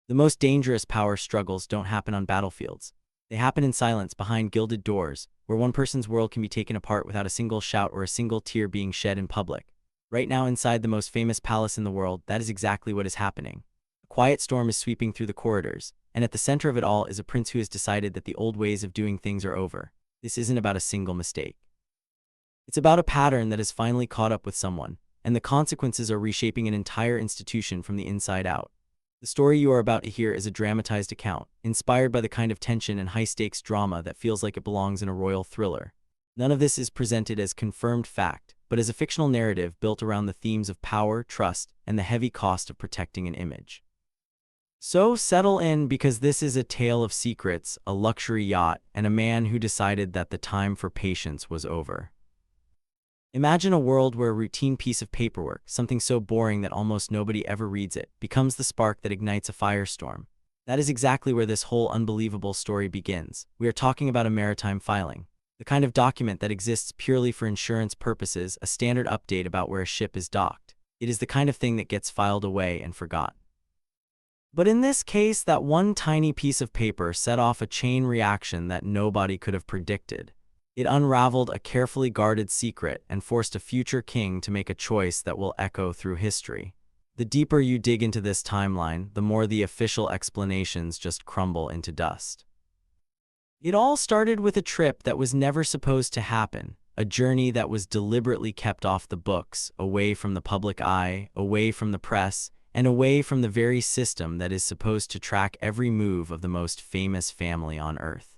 The most dangerous power struggles don't happen on battlefields. They happen in silence behind gilded doors, where one person's world can be taken apart without a single shout or a single tear being shed in public. Right now, inside the most famous palace in the world, that is exactly what is happening. A quiet storm is sweeping through the corridors, and at the center of it all is a prince who has decided that the old ways of doing things are over. This isn't about a single mistake. It's about a pattern that has finally caught up with someone, and the consequences are reshaping an entire institution from the inside out. The story you are about to hear is a dramatized account, inspired by the kind of tension and high-stakes drama that feels like it belongs in a royal thriller. None of this is presented as confirmed fact, but as a fictional narrative built around the themes of power, trust, and the heavy cost of protecting an image. So settle in, because this is a tale of secrets, a luxury yacht, and a man who decided that the time for patience was over. Imagine a world where a routine piece of paperwork, something so boring that almost nobody ever reads it, becomes the spark that ignites a firestorm. That is exactly where this whole unbelievable story begins. We are talking about a maritime filing, the kind of document that exists purely for insurance purposes, a standard update about where a ship is docked. It is the kind of thing that gets filed away and forgotten. But in this case, that one tiny piece of paper set off a chain reaction that nobody could have predicted. It unraveled a carefully guarded secret and forced a future king to make a choice that will echo through history. The deeper you dig into this timeline, the more the official explanations just crumble into dust. It all started with a trip that was never supposed to happen, a journey that was deliberately kept off the books, away from the public eye, away from the press, and away from the very system that is supposed to track every move of the most famous family on Earth.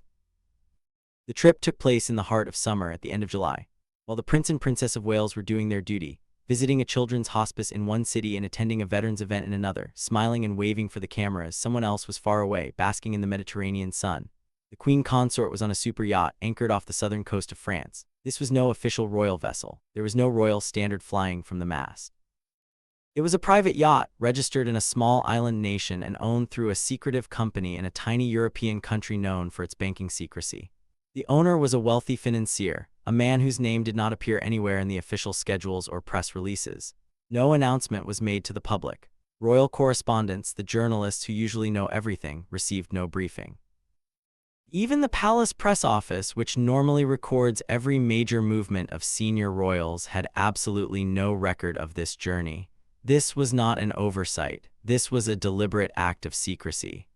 The trip took place in the heart of summer at the end of July. While the Prince and Princess of Wales were doing their duty, visiting a children's hospice in one city and attending a veterans event in another, smiling and waving for the cameras, someone else was far away, basking in the Mediterranean sun. The Queen Consort was on a super yacht anchored off the southern coast of France. This was no official royal vessel. There was no royal standard flying from the mast. It was a private yacht, registered in a small island nation and owned through a secretive company in a tiny European country known for its banking secrecy. The owner was a wealthy financier, a man whose name did not appear anywhere in the official schedules or press releases. No announcement was made to the public. Royal correspondents, the journalists who usually know everything, received no briefing. Even the palace press office, which normally records every major movement of senior royals, had absolutely no record of this journey. This was not an oversight. This was a deliberate act of secrecy.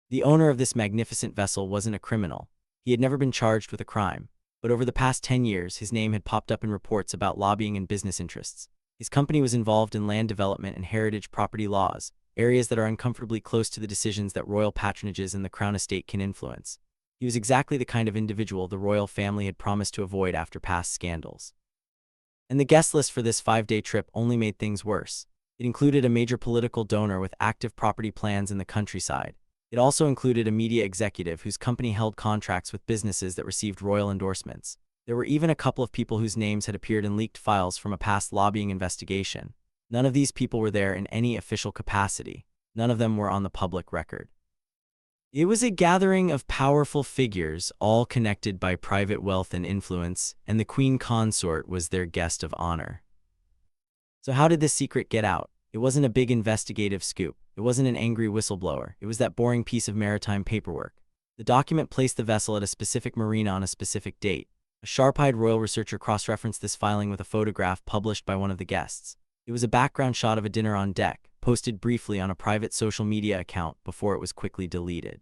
The owner of this magnificent vessel wasn't a criminal. He had never been charged with a crime, but over the past 10 years, his name had popped up in reports about lobbying and business interests. His company was involved in land development and heritage property laws, areas that are uncomfortably close to the decisions that royal patronages and the crown estate can influence. He was exactly the kind of individual the royal family had promised to avoid after past scandals. And the guest list for this 5-day trip only made things worse. It included a major political donor with active property plans in the countryside. It also included a media executive whose company held contracts with businesses that received royal endorsements. There were even a couple of people whose names had appeared in leaked files from a past lobbying investigation. None of these people were there in any official capacity. None of them were on the public record. It was a gathering of powerful figures, all connected by private wealth and influence, and the Queen Consort was their guest of honor. So how did this secret get out? It wasn't a big investigative scoop. It wasn't an angry whistleblower. It was that boring piece of maritime paperwork. The document placed the vessel at a specific marina on a specific date. A sharp-eyed royal researcher cross-referenced this filing with a photograph published by one of the guests. It was a background shot of a dinner on deck, posted briefly on a private social media account before it was quickly deleted.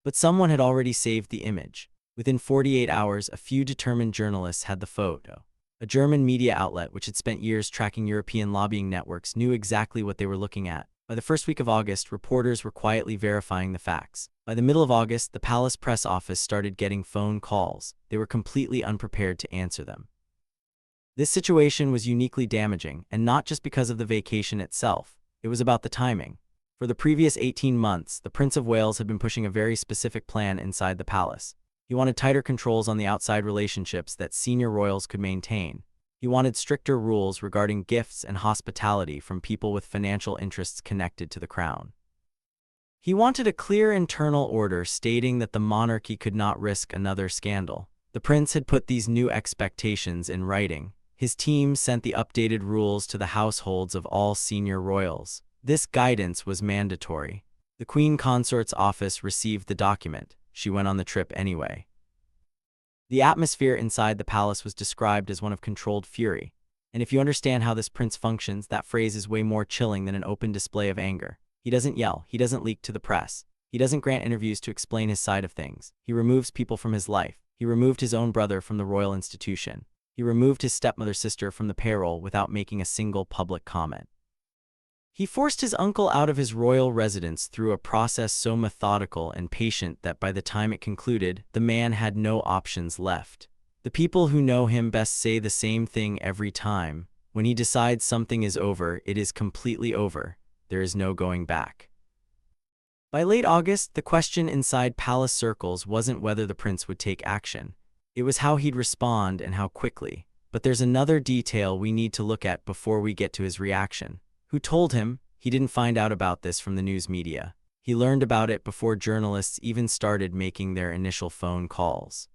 But someone had already saved the image. Within 48 hours, a few determined journalists had the photo. A German media outlet, which had spent years tracking European lobbying networks, knew exactly what they were looking at. By the first week of August, reporters were quietly verifying the facts. By the middle of August, the palace press office started getting phone calls. They were completely unprepared to answer them. This situation was uniquely damaging, and not just because of the vacation itself. It was about the timing. For the previous 18 months, the Prince of Wales had been pushing a very specific plan inside the palace. He wanted tighter controls on the outside relationships that senior royals could maintain. He wanted stricter rules regarding gifts and hospitality from people with financial interests connected to the crown. He wanted a clear internal order stating that the monarchy could not risk another scandal. The prince had put these new expectations in writing. His team sent the updated rules to the households of all senior royals. This guidance was mandatory. The Queen Consort's office received the document. She went on the trip anyway. The atmosphere inside the palace was described as one of controlled fury. And if you understand how this prince functions, that phrase is way more chilling than an open display of anger. He doesn't yell. He doesn't leak to the press. He doesn't grant interviews to explain his side of things. He removes people from his life. He removed his own brother from the royal institution. He removed his stepmother's sister from the payroll without making a single public comment. He forced his uncle out of his royal residence through a process so methodical and patient that by the time it concluded, the man had no options left. The people who know him best say the same thing every time. When he decides something is over, it is completely over. There is no going back. By late August, the question inside palace circles wasn't whether the prince would take action. It was how he'd respond and how quickly. But there's another detail we need to look at before we get to his reaction. Who told him? He didn't find out about this from the news media. He learned about it before journalists even started making their initial phone calls.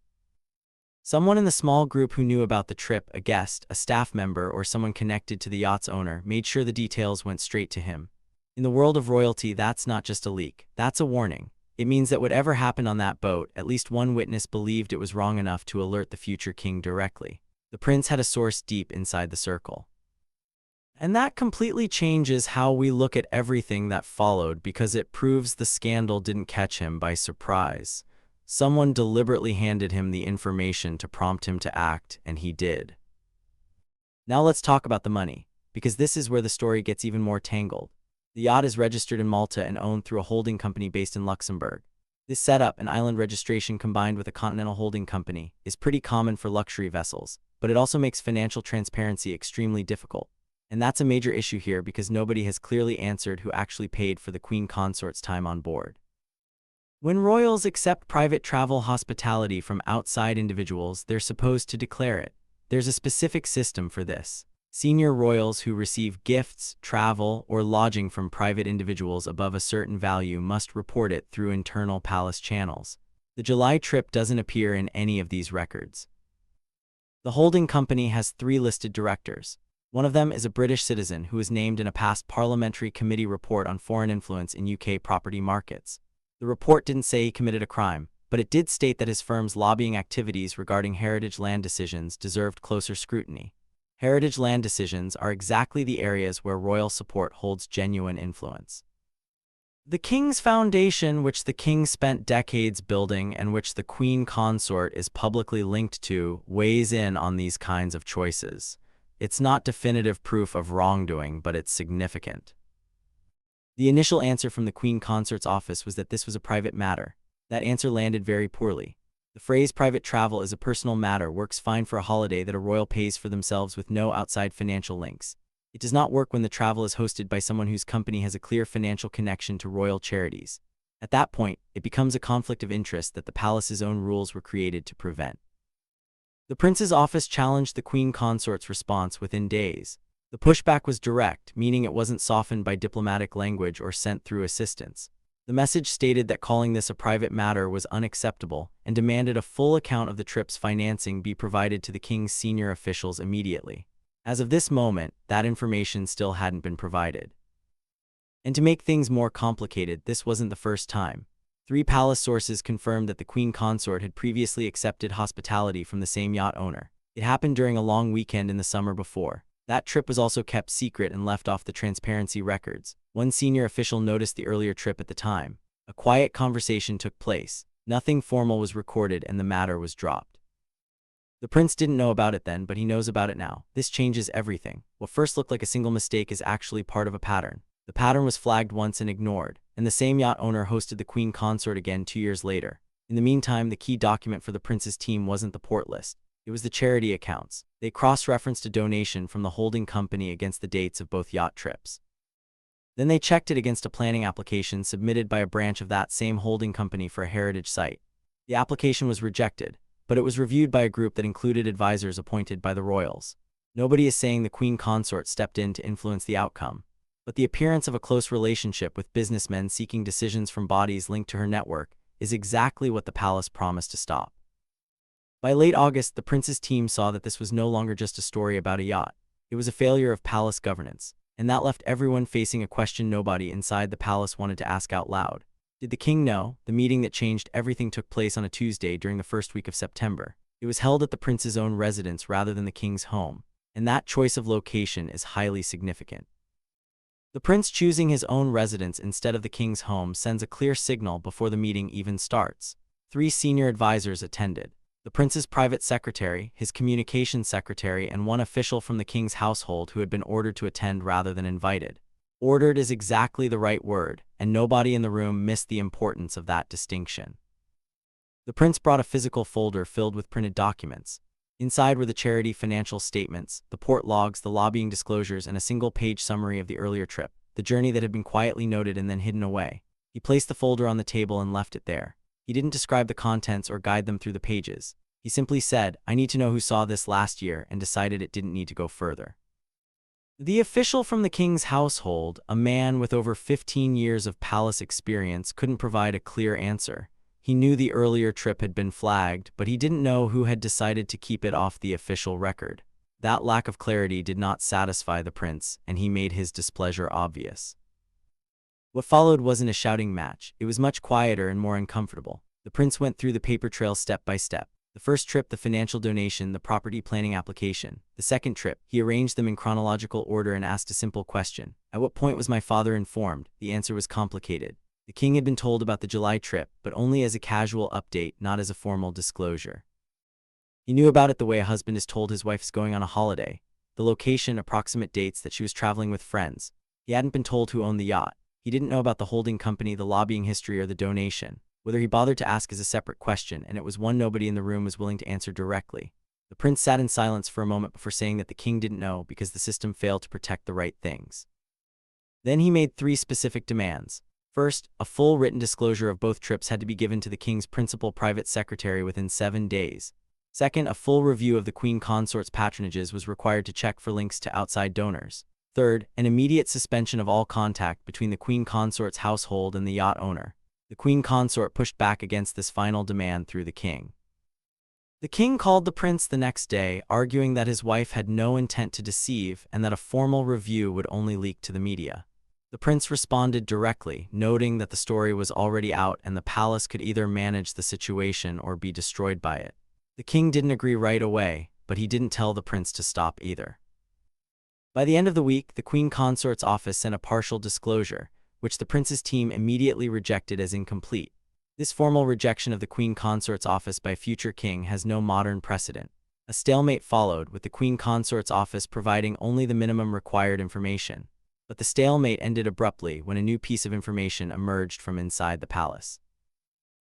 Someone in the small group who knew about the trip, a guest, a staff member, or someone connected to the yacht's owner, made sure the details went straight to him. In the world of royalty, that's not just a leak. That's a warning. It means that whatever happened on that boat, at least one witness believed it was wrong enough to alert the future king directly. The prince had a source deep inside the circle. And that completely changes how we look at everything that followed, because it proves the scandal didn't catch him by surprise. Someone deliberately handed him the information to prompt him to act, and he did. Now let's talk about the money, because this is where the story gets even more tangled. The yacht is registered in Malta and owned through a holding company based in Luxembourg. This setup, an island registration combined with a continental holding company, is pretty common for luxury vessels, but it also makes financial transparency extremely difficult. And that's a major issue here because nobody has clearly answered who actually paid for the Queen Consort's time on board. When royals accept private travel hospitality from outside individuals, they're supposed to declare it. There's a specific system for this. Senior royals who receive gifts, travel, or lodging from private individuals above a certain value must report it through internal palace channels. The July trip doesn't appear in any of these records. The holding company has 3 listed directors. One of them is a British citizen who was named in a past parliamentary committee report on foreign influence in UK property markets. The report didn't say he committed a crime, but it did state that his firm's lobbying activities regarding heritage land decisions deserved closer scrutiny. Heritage land decisions are exactly the areas where royal support holds genuine influence. The King's Foundation, which the king spent decades building and which the Queen Consort is publicly linked to, weighs in on these kinds of choices. It's not definitive proof of wrongdoing, but it's significant. The initial answer from the Queen Consort's office was that this was a private matter. That answer landed very poorly. The phrase private travel is a personal matter works fine for a holiday that a royal pays for themselves with no outside financial links. It does not work when the travel is hosted by someone whose company has a clear financial connection to royal charities. At that point, it becomes a conflict of interest that the palace's own rules were created to prevent. The prince's office challenged the Queen Consort's response within days. The pushback was direct, meaning it wasn't softened by diplomatic language or sent through assistants. The message stated that calling this a private matter was unacceptable and demanded a full account of the trip's financing be provided to the king's senior officials immediately. As of this moment, that information still hadn't been provided. And to make things more complicated, this wasn't the first time. 3 palace sources confirmed that the Queen Consort had previously accepted hospitality from the same yacht owner. It happened during a long weekend in the summer before. That trip was also kept secret and left off the transparency records. One senior official noticed the earlier trip at the time. A quiet conversation took place. Nothing formal was recorded and the matter was dropped. The prince didn't know about it then, but he knows about it now. This changes everything. What first looked like a single mistake is actually part of a pattern. The pattern was flagged once and ignored, and the same yacht owner hosted the Queen Consort again 2 years later. In the meantime, the key document for the prince's team wasn't the port list. It was the charity accounts. They cross-referenced a donation from the holding company against the dates of both yacht trips. Then they checked it against a planning application submitted by a branch of that same holding company for a heritage site. The application was rejected, but it was reviewed by a group that included advisors appointed by the royals. Nobody is saying the Queen Consort stepped in to influence the outcome, but the appearance of a close relationship with businessmen seeking decisions from bodies linked to her network is exactly what the palace promised to stop. By late August, the prince's team saw that this was no longer just a story about a yacht. It was a failure of palace governance, and that left everyone facing a question nobody inside the palace wanted to ask out loud. Did the king know? The meeting that changed everything took place on a Tuesday during the first week of September. It was held at the prince's own residence rather than the king's home, and that choice of location is highly significant. The prince choosing his own residence instead of the king's home sends a clear signal before the meeting even starts. 3 senior advisors attended: the prince's private secretary, his communications secretary, and one official from the king's household who had been ordered to attend rather than invited. Ordered is exactly the right word, and nobody in the room missed the importance of that distinction. The prince brought a physical folder filled with printed documents. Inside were the charity financial statements, the port logs, the lobbying disclosures, and a single-page summary of the earlier trip, the journey that had been quietly noted and then hidden away. He placed the folder on the table and left it there. He didn't describe the contents or guide them through the pages. He simply said, "I need to know who saw this last year," and decided it didn't need to go further. The official from the king's household, a man with over 15 years of palace experience, couldn't provide a clear answer. He knew the earlier trip had been flagged, but he didn't know who had decided to keep it off the official record. That lack of clarity did not satisfy the prince, and he made his displeasure obvious. What followed wasn't a shouting match. It was much quieter and more uncomfortable. The prince went through the paper trail step by step. The first trip, the financial donation, the property planning application. The second trip, he arranged them in chronological order and asked a simple question: at what point was my father informed? The answer was complicated. The king had been told about the July trip, but only as a casual update, not as a formal disclosure. He knew about it the way a husband is told his wife's going on a holiday: the location, approximate dates, that she was traveling with friends. He hadn't been told who owned the yacht. He didn't know about the holding company, the lobbying history, or the donation. Whether he bothered to ask is a separate question, and it was one nobody in the room was willing to answer directly. The prince sat in silence for a moment before saying that the king didn't know because the system failed to protect the right things. Then he made 3 specific demands. First, a full written disclosure of both trips had to be given to the king's principal private secretary within 7 days. Second, a full review of the queen consort's patronages was required to check for links to outside donors. Third, an immediate suspension of all contact between the queen consort's household and the yacht owner. The queen consort pushed back against this final demand through the king. The king called the prince the next day, arguing that his wife had no intent to deceive and that a formal review would only leak to the media. The prince responded directly, noting that the story was already out and the palace could either manage the situation or be destroyed by it. The king didn't agree right away, but he didn't tell the prince to stop either. By the end of the week, the queen consort's office sent a partial disclosure, which the prince's team immediately rejected as incomplete. This formal rejection of the queen consort's office by future king has no modern precedent. A stalemate followed, with the queen consort's office providing only the minimum required information. But the stalemate ended abruptly when a new piece of information emerged from inside the palace.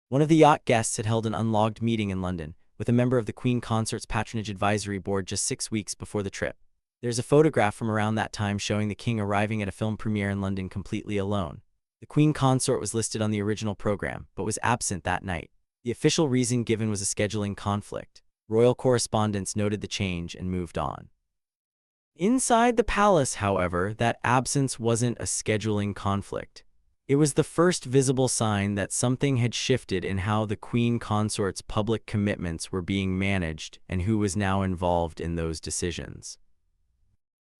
One of the yacht guests had held an unlogged meeting in London with a member of the queen consort's patronage advisory board just 6 weeks before the trip. There's a photograph from around that time showing the king arriving at a film premiere in London completely alone. The queen consort was listed on the original program, but was absent that night. The official reason given was a scheduling conflict. Royal correspondents noted the change and moved on. Inside the palace, however, that absence wasn't a scheduling conflict. It was the first visible sign that something had shifted in how the queen consort's public commitments were being managed and who was now involved in those decisions.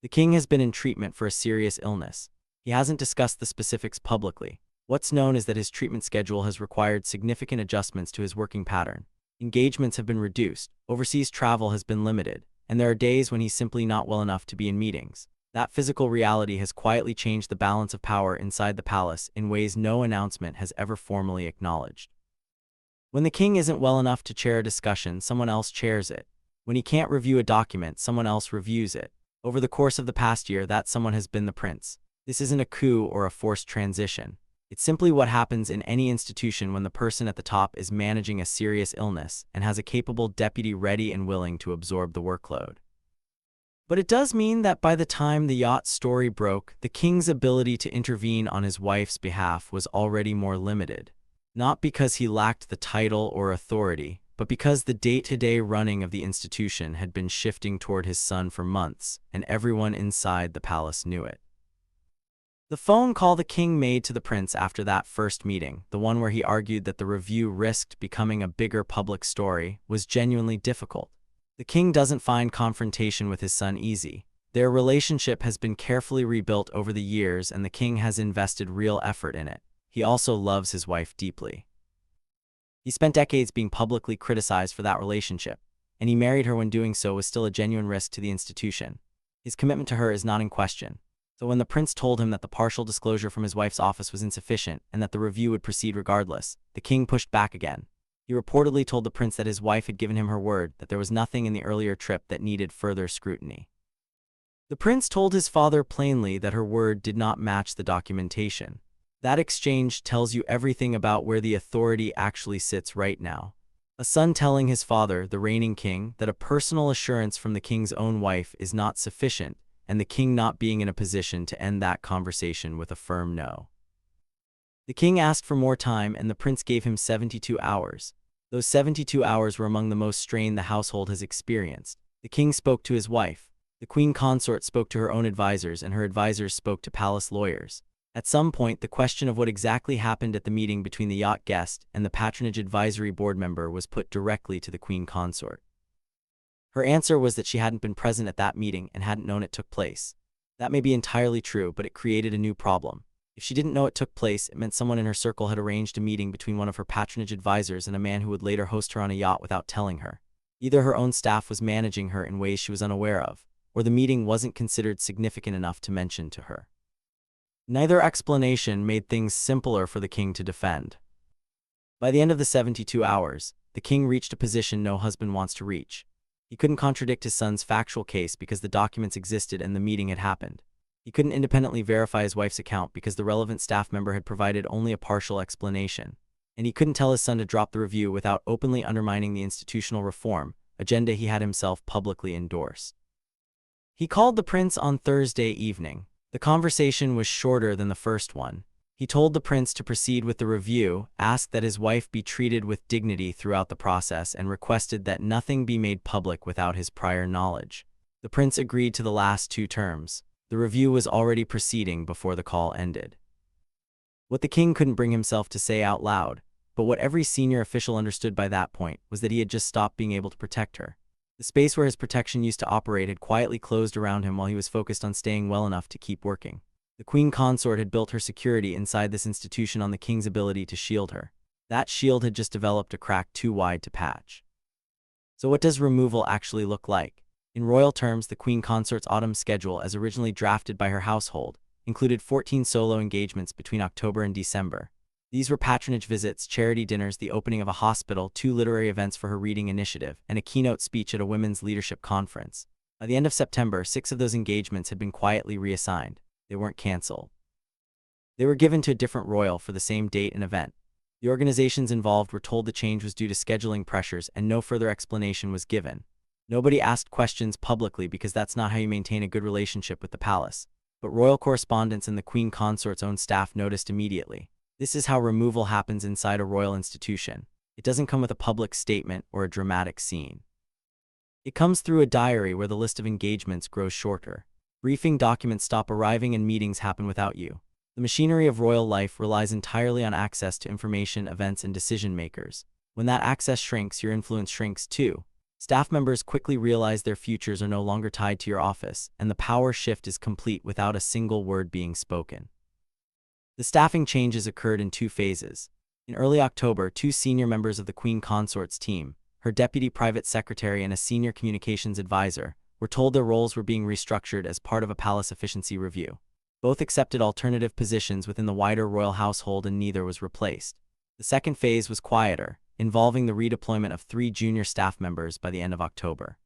The king has been in treatment for a serious illness. He hasn't discussed the specifics publicly. What's known is that his treatment schedule has required significant adjustments to his working pattern. Engagements have been reduced, overseas travel has been limited, and there are days when he's simply not well enough to be in meetings. That physical reality has quietly changed the balance of power inside the palace in ways no announcement has ever formally acknowledged. When the king isn't well enough to chair a discussion, someone else chairs it. When he can't review a document, someone else reviews it. Over the course of the past year, that someone has been the prince. This isn't a coup or a forced transition. It's simply what happens in any institution when the person at the top is managing a serious illness and has a capable deputy ready and willing to absorb the workload. But it does mean that by the time the yacht story broke, the king's ability to intervene on his wife's behalf was already more limited. Not because he lacked the title or authority, but because the day-to-day running of the institution had been shifting toward his son for months, and everyone inside the palace knew it. The phone call the king made to the prince after that first meeting, the one where he argued that the review risked becoming a bigger public story, was genuinely difficult. The king doesn't find confrontation with his son easy, Their relationship has been carefully rebuilt over the years, and the king has invested real effort in it. He also loves his wife deeply. He spent decades being publicly criticized for that relationship, and he married her when doing so was still a genuine risk to the institution. His commitment to her is not in question. So when the prince told him that the partial disclosure from his wife's office was insufficient and that the review would proceed regardless, the king pushed back again. He reportedly told the prince that his wife had given him her word that there was nothing in the earlier trip that needed further scrutiny. The prince told his father plainly that her word did not match the documentation. That exchange tells you everything about where the authority actually sits right now. A son telling his father, the reigning king, that a personal assurance from the king's own wife is not sufficient, and the king not being in a position to end that conversation with a firm no. The king asked for more time, and the prince gave him 72 hours. Those 72 hours were among the most strain the household has experienced. The king spoke to his wife. The queen consort spoke to her own advisors, and her advisors spoke to palace lawyers. At some point, the question of what exactly happened at the meeting between the yacht guest and the patronage advisory board member was put directly to the queen consort. Her answer was that she hadn't been present at that meeting and hadn't known it took place. That may be entirely true, but it created a new problem. If she didn't know it took place, it meant someone in her circle had arranged a meeting between one of her patronage advisors and a man who would later host her on a yacht without telling her. Either her own staff was managing her in ways she was unaware of, or the meeting wasn't considered significant enough to mention to her. Neither explanation made things simpler for the king to defend. By the end of the 72 hours, the king reached a position no husband wants to reach. He couldn't contradict his son's factual case because the documents existed and the meeting had happened. He couldn't independently verify his wife's account because the relevant staff member had provided only a partial explanation. And he couldn't tell his son to drop the review without openly undermining the institutional reform agenda he had himself publicly endorsed. He called the prince on Thursday evening. The conversation was shorter than the first one. He told the prince to proceed with the review, asked that his wife be treated with dignity throughout the process, and requested that nothing be made public without his prior knowledge. The prince agreed to the last two terms. The review was already proceeding before the call ended. What the king couldn't bring himself to say out loud, but what every senior official understood by that point, was that he had just stopped being able to protect her. The space where his protection used to operate had quietly closed around him while he was focused on staying well enough to keep working. The queen consort had built her security inside this institution on the king's ability to shield her. That shield had just developed a crack too wide to patch. So what does removal actually look like? In royal terms, the queen consort's autumn schedule, as originally drafted by her household, included 14 solo engagements between October and December. These were patronage visits, charity dinners, the opening of a hospital, 2 literary events for her reading initiative, and a keynote speech at a women's leadership conference. By the end of September, 6 of those engagements had been quietly reassigned. They weren't cancelled. They were given to a different royal for the same date and event. The organizations involved were told the change was due to scheduling pressures, and no further explanation was given. Nobody asked questions publicly because that's not how you maintain a good relationship with the palace. But royal correspondents and the queen consort's own staff noticed immediately. This is how removal happens inside a royal institution. It doesn't come with a public statement or a dramatic scene. It comes through a diary where the list of engagements grows shorter. Briefing documents stop arriving and meetings happen without you. The machinery of royal life relies entirely on access to information, events, and decision makers. When that access shrinks, your influence shrinks too. Staff members quickly realize their futures are no longer tied to your office, and the power shift is complete without a single word being spoken. The staffing changes occurred in 2 phases. In early October, 2 senior members of the queen consort's team, her deputy private secretary and a senior communications advisor, were told their roles were being restructured as part of a palace efficiency review. Both accepted alternative positions within the wider royal household, and neither was replaced. The second phase was quieter, involving the redeployment of 3 junior staff members by the end of October.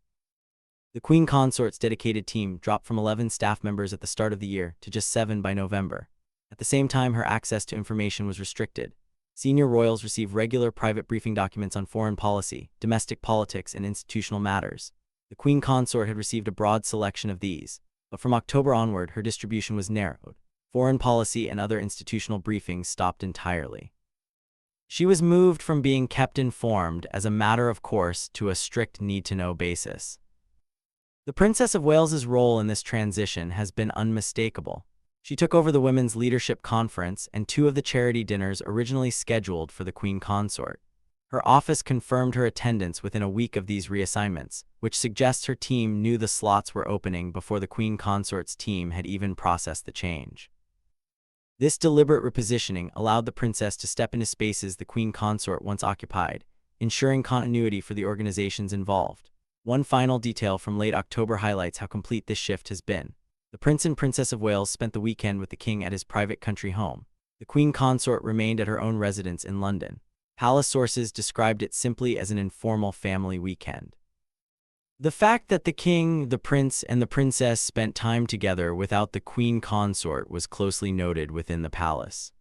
The queen consort's dedicated team dropped from 11 staff members at the start of the year to just 7 by November. At the same time, her access to information was restricted. Senior royals received regular private briefing documents on foreign policy, domestic politics, and institutional matters. The queen consort had received a broad selection of these, but from October onward, her distribution was narrowed. Foreign policy and other institutional briefings stopped entirely. She was moved from being kept informed as a matter of course to a strict need-to-know basis. The Princess of Wales's role in this transition has been unmistakable. She took over the Women's Leadership Conference and 2 of the charity dinners originally scheduled for the Queen Consort. Her office confirmed her attendance within a week of these reassignments, which suggests her team knew the slots were opening before the Queen Consort's team had even processed the change. This deliberate repositioning allowed the princess to step into spaces the Queen Consort once occupied, ensuring continuity for the organizations involved. One final detail from late October highlights how complete this shift has been. The Prince and Princess of Wales spent the weekend with the King at his private country home. The Queen Consort remained at her own residence in London. Palace sources described it simply as an informal family weekend. The fact that the King, the Prince, and the Princess spent time together without the Queen Consort was closely noted within the palace.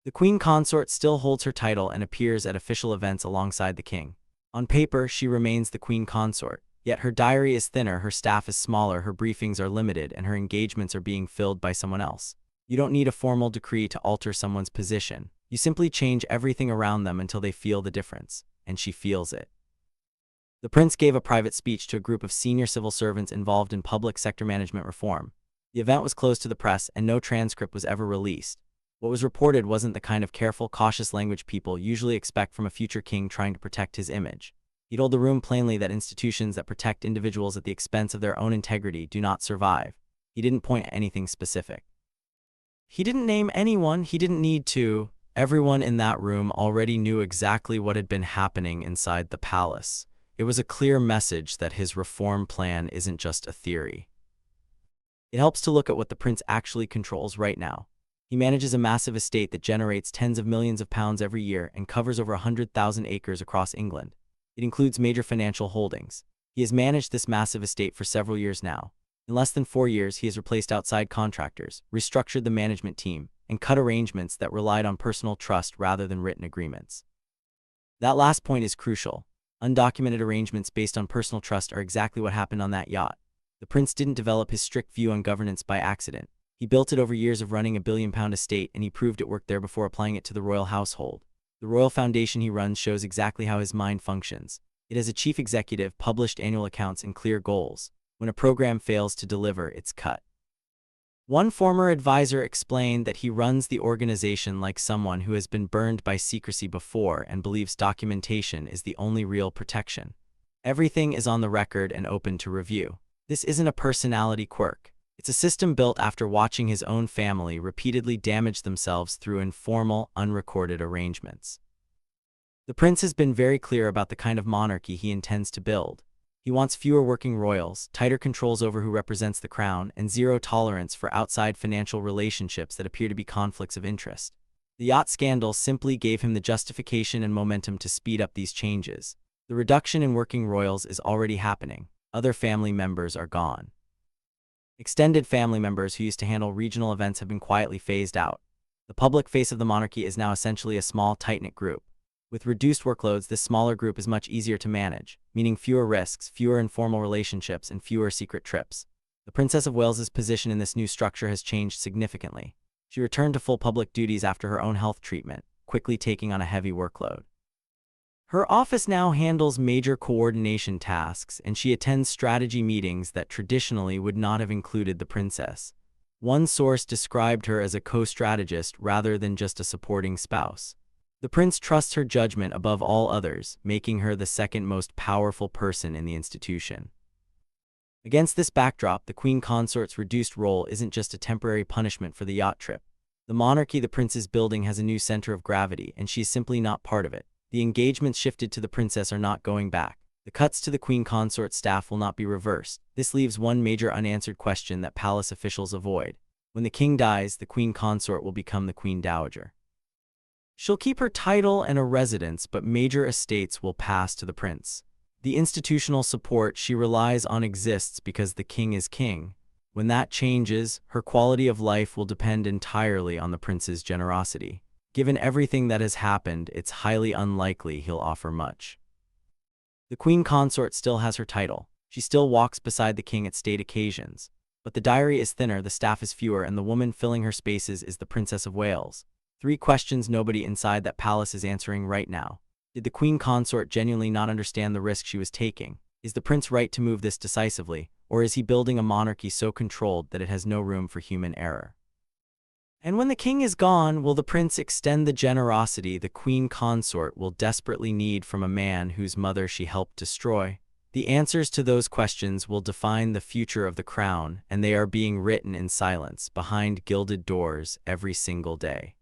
The Queen Consort still holds her title and appears at official events alongside the King. On paper, she remains the Queen Consort, yet her diary is thinner, her staff is smaller, her briefings are limited, and her engagements are being filled by someone else. You don't need a formal decree to alter someone's position. You simply change everything around them until they feel the difference, and she feels it. The prince gave a private speech to a group of senior civil servants involved in public sector management reform. The event was closed to the press, and no transcript was ever released. What was reported wasn't the kind of careful, cautious language people usually expect from a future king trying to protect his image. He told the room plainly that institutions that protect individuals at the expense of their own integrity do not survive. He didn't point at anything specific. He didn't name anyone, he didn't need to. Everyone in that room already knew exactly what had been happening inside the palace. It was a clear message that his reform plan isn't just a theory. It helps to look at what the prince actually controls right now. He manages a massive estate that generates tens of millions of pounds every year and covers over 100,000 acres across England. It includes major financial holdings. He has managed this massive estate for several years now. In less than 4 years, he has replaced outside contractors, restructured the management team, and cut arrangements that relied on personal trust rather than written agreements. That last point is crucial. Undocumented arrangements based on personal trust are exactly what happened on that yacht. The prince didn't develop his strict view on governance by accident. He built it over years of running a billion-pound estate, and he proved it worked there before applying it to the royal household. The royal foundation he runs shows exactly how his mind functions. It has a chief executive, published annual accounts, and clear goals. When a program fails to deliver, it's cut. One former advisor explained that he runs the organization like someone who has been burned by secrecy before and believes documentation is the only real protection. Everything is on the record and open to review. This isn't a personality quirk. It's a system built after watching his own family repeatedly damage themselves through informal, unrecorded arrangements. The prince has been very clear about the kind of monarchy he intends to build. He wants fewer working royals, tighter controls over who represents the crown, and zero tolerance for outside financial relationships that appear to be conflicts of interest. The yacht scandal simply gave him the justification and momentum to speed up these changes. The reduction in working royals is already happening. Other family members are gone. Extended family members who used to handle regional events have been quietly phased out. The public face of the monarchy is now essentially a small, tight-knit group. With reduced workloads, this smaller group is much easier to manage, meaning fewer risks, fewer informal relationships, and fewer secret trips. The Princess of Wales's position in this new structure has changed significantly. She returned to full public duties after her own health treatment, quickly taking on a heavy workload. Her office now handles major coordination tasks, and she attends strategy meetings that traditionally would not have included the princess. One source described her as a co-strategist rather than just a supporting spouse. The prince trusts her judgment above all others, making her the second most powerful person in the institution. Against this backdrop, the Queen Consort's reduced role isn't just a temporary punishment for the yacht trip. The monarchy the prince is building has a new center of gravity, and she is simply not part of it. The engagements shifted to the princess are not going back. The cuts to the Queen Consort staff will not be reversed. This leaves one major unanswered question that palace officials avoid. When the king dies, the Queen Consort will become the Queen Dowager. She'll keep her title and a residence, but major estates will pass to the prince. The institutional support she relies on exists because the king is king. When that changes, her quality of life will depend entirely on the prince's generosity. Given everything that has happened, it's highly unlikely he'll offer much. The Queen Consort still has her title. She still walks beside the king at state occasions. But the diary is thinner, the staff is fewer, and the woman filling her spaces is the Princess of Wales. 3 questions nobody inside that palace is answering right now. Did the Queen Consort genuinely not understand the risk she was taking? Is the prince right to move this decisively, or is he building a monarchy so controlled that it has no room for human error? And when the king is gone, will the prince extend the generosity the queen consort will desperately need from a man whose mother she helped destroy? The answers to those questions will define the future of the crown, and they are being written in silence behind gilded doors every single day.